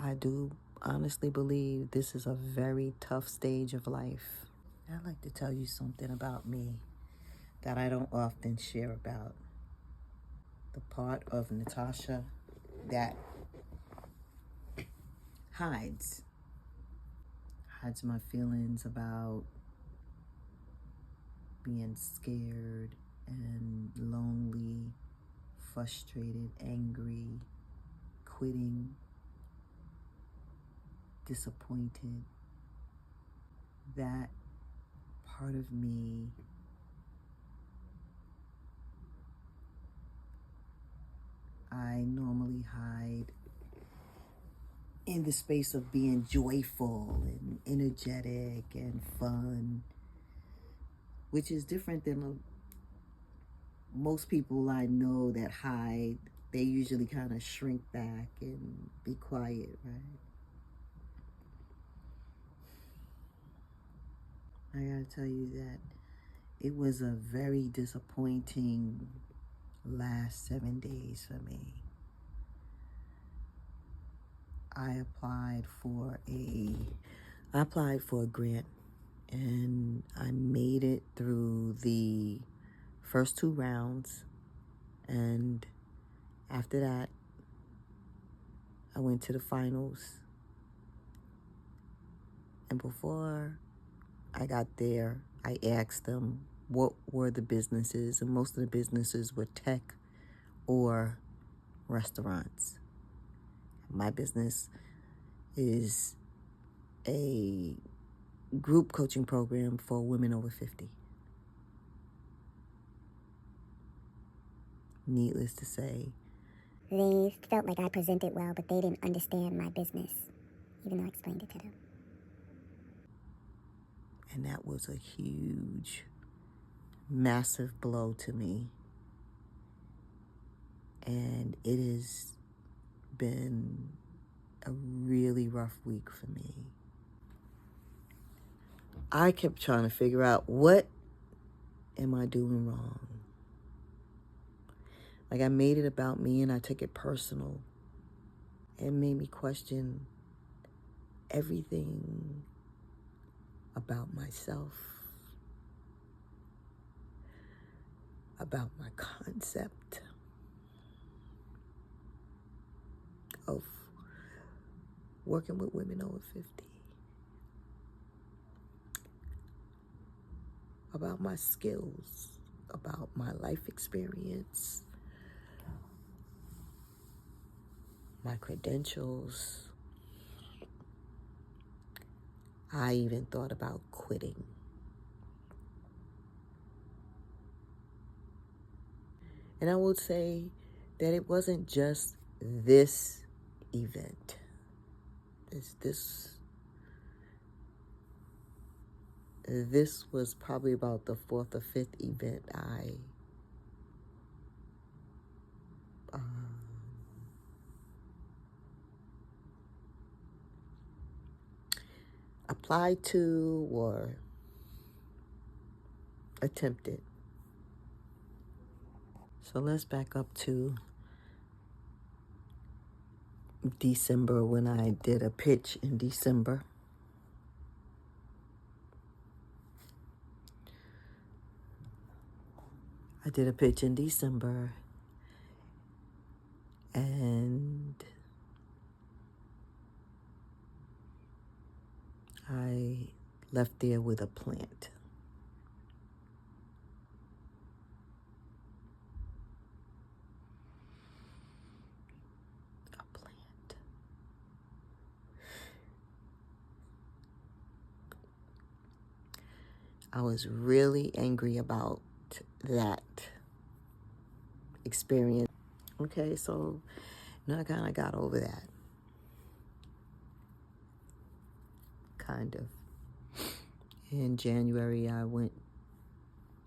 I do honestly believe this is a very tough stage of life. I'd like to tell you something about me that I don't often share about. The part of Natasha that hides my feelings about being scared and lonely, frustrated, angry, quitting, disappointed. That part of me I normally hide in the space of being joyful and energetic and fun, which is different than most people I know that hide. They usually kind of shrink back and be quiet, right? I gotta tell you that it was a very disappointing last 7 days for me. I applied for a grant, and I made it through the first 2 rounds, and after that I went to the finals. And before I got there, I asked them what were the businesses, and most of the businesses were tech or restaurants. My business is a group coaching program for women over 50. Needless to say, they felt like I presented well, but they didn't understand my business, even though I explained it to them. and that was a huge, massive blow to me. And it has been a really rough week for me. I kept trying to figure out, what am I doing wrong? Like, I made it about me and I took it personal. It made me question everything about myself, about my concept of working with women over 50, about my skills, about my life experience, my credentials. I even thought about quitting. And I would say that it wasn't just this event. This was probably about the 4th or 5th event I applied to or attempted. So let's back up to December, when I did a pitch in December. I did a pitch in December, and I left there with a plant. A plant. I was really angry about that experience. Okay, so now I kind of got over that. Kind of. In January, I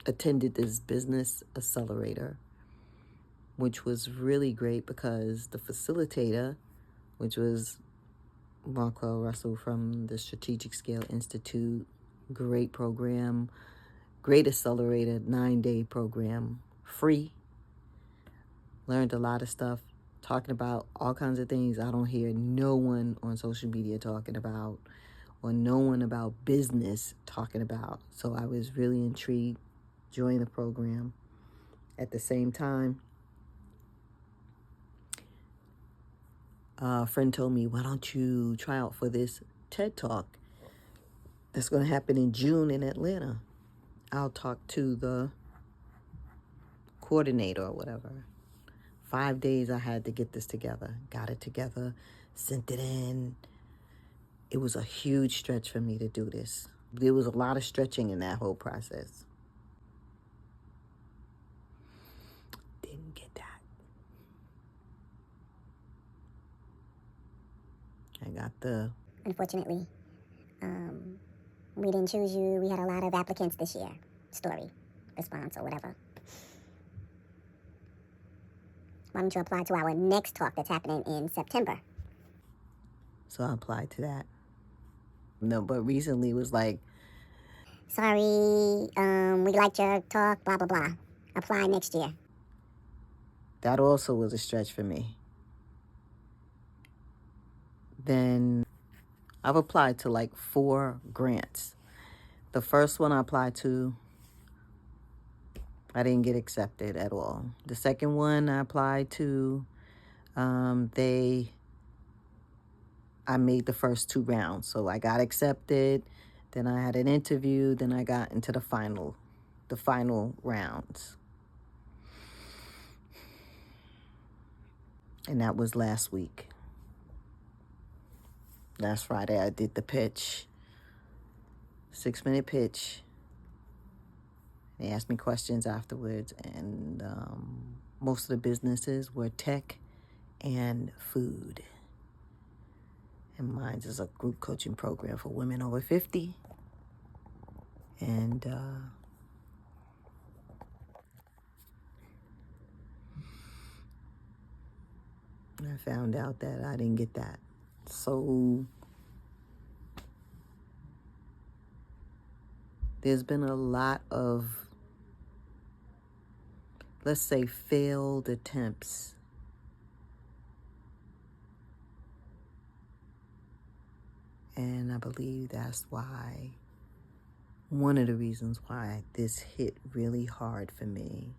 attended this business accelerator, which was really great because the facilitator, which was Marquel Russell from the Strategic Scale Institute, great program, great accelerator, 9-day program, free. Learned a lot of stuff. talking about all kinds of things I don't hear no one on social media talking about, or no one about business talking about. So I was really intrigued, joined the program. At the same time, a friend told me, why don't you try out for this TED Talk that's going to happen in June in Atlanta? I'll talk to the coordinator or whatever. 5 days I had to get this together. Got it together, sent it in. It was a huge stretch for me to do this. There was a lot of stretching in that whole process. Didn't get that. I got the... Unfortunately, we didn't choose you. We had a lot of applicants this year. Story, response, or whatever. Why don't you apply to our next talk that's happening in September? So I applied to that. No, but recently it was like, sorry, we liked your talk, blah, blah, blah. Apply next year. That also was a stretch for me. Then I've applied to like 4 grants. The first one I applied to, I didn't get accepted at all. The second one I applied to, I made the first 2 rounds. So I got accepted, then I had an interview, then I got into the final rounds. And that was last week. Last Friday I did the pitch, 6-minute pitch. They asked me questions afterwards, and most of the businesses were tech and food. And mine is a group coaching program for women over 50. And I found out that I didn't get that. So there's been a lot of, let's say, failed attempts. And I believe that's why, one of the reasons why this hit really hard for me.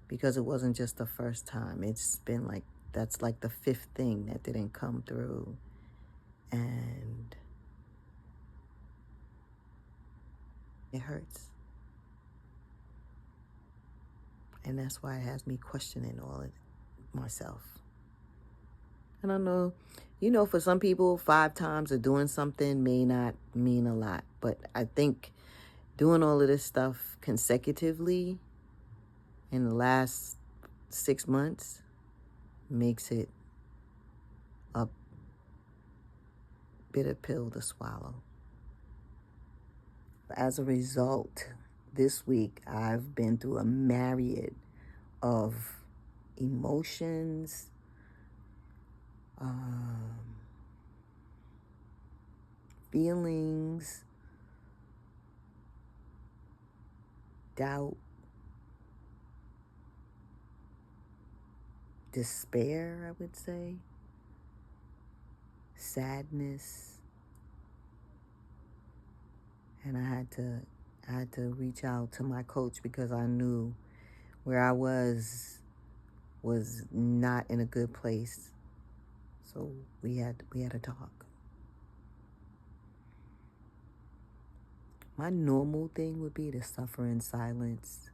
Because it wasn't just the first time. It's been like, that's like the 5th thing that didn't come through. And it hurts. And that's why it has me questioning all of myself. And I know, for some people, 5 times of doing something may not mean a lot. But I think doing all of this stuff consecutively in the last 6 months makes it a bitter pill to swallow. As a result, this week I've been through a myriad of emotions, feelings, doubt, despair, I would say, sadness. And I had to reach out to my coach because I knew where I was not in a good place. So we had a talk. My normal thing would be to suffer in silence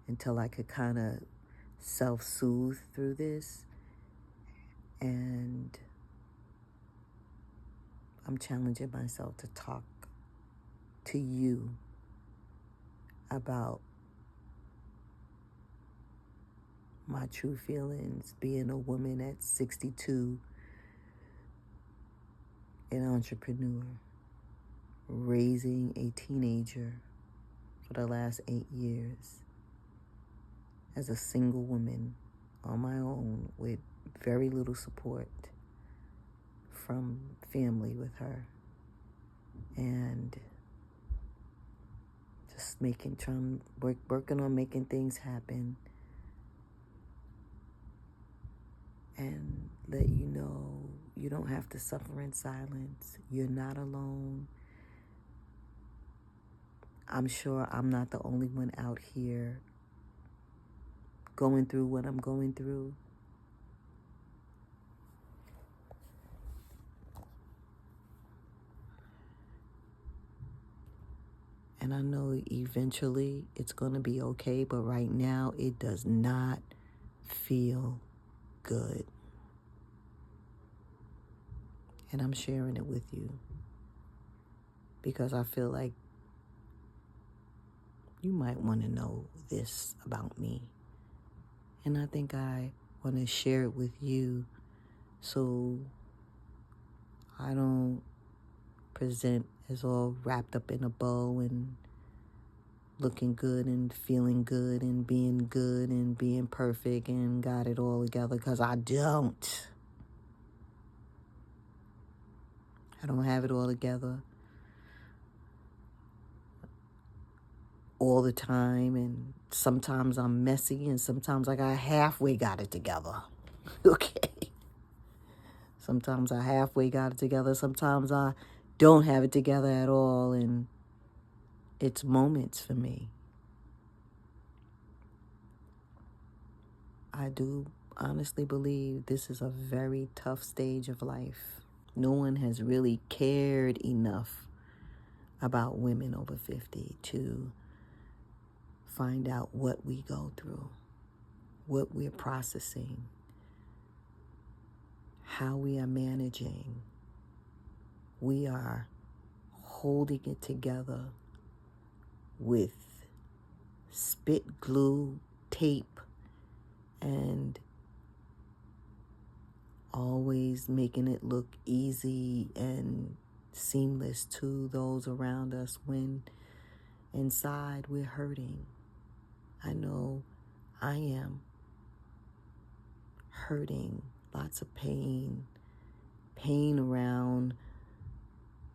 until I could kind of self-soothe through this. And I'm challenging myself to talk to you about my true feelings, being a woman at 62, an entrepreneur, raising a teenager for the last 8 years as a single woman on my own with very little support from family with her, and just working on making things happen. and let you know you don't have to suffer in silence. You're not alone. I'm sure I'm not the only one out here going through what I'm going through. And I know eventually it's going to be okay, but right now it does not feel good. And I'm sharing it with you because I feel like you might want to know this about me. And I think I want to share it with you so I don't present as all wrapped up in a bow and looking good and feeling good and being perfect and got it all together, because I don't. I don't have it all together all the time, and sometimes I'm messy, and sometimes I halfway got it together. Okay. Sometimes I halfway got it together. Sometimes I don't have it together at all, and it's moments for me. I do honestly believe this is a very tough stage of life. No one has really cared enough about women over 50 to find out what we go through, what we're processing, how we are managing. We are holding it together with spit glue, tape, and always making it look easy and seamless to those around us when inside we're hurting. I know I am hurting, lots of pain around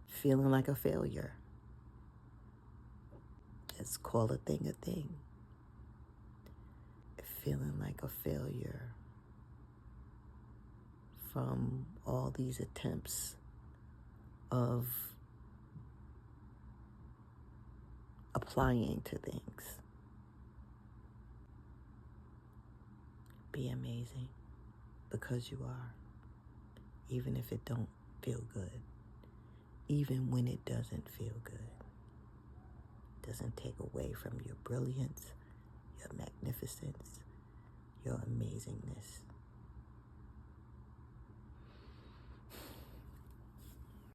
feeling like a failure. Let's call a thing. Feeling like a failure from all these attempts of applying to things. Be amazing because you are, even if it don't feel good, even when it doesn't feel good. It doesn't take away from your brilliance, your magnificence, your amazingness.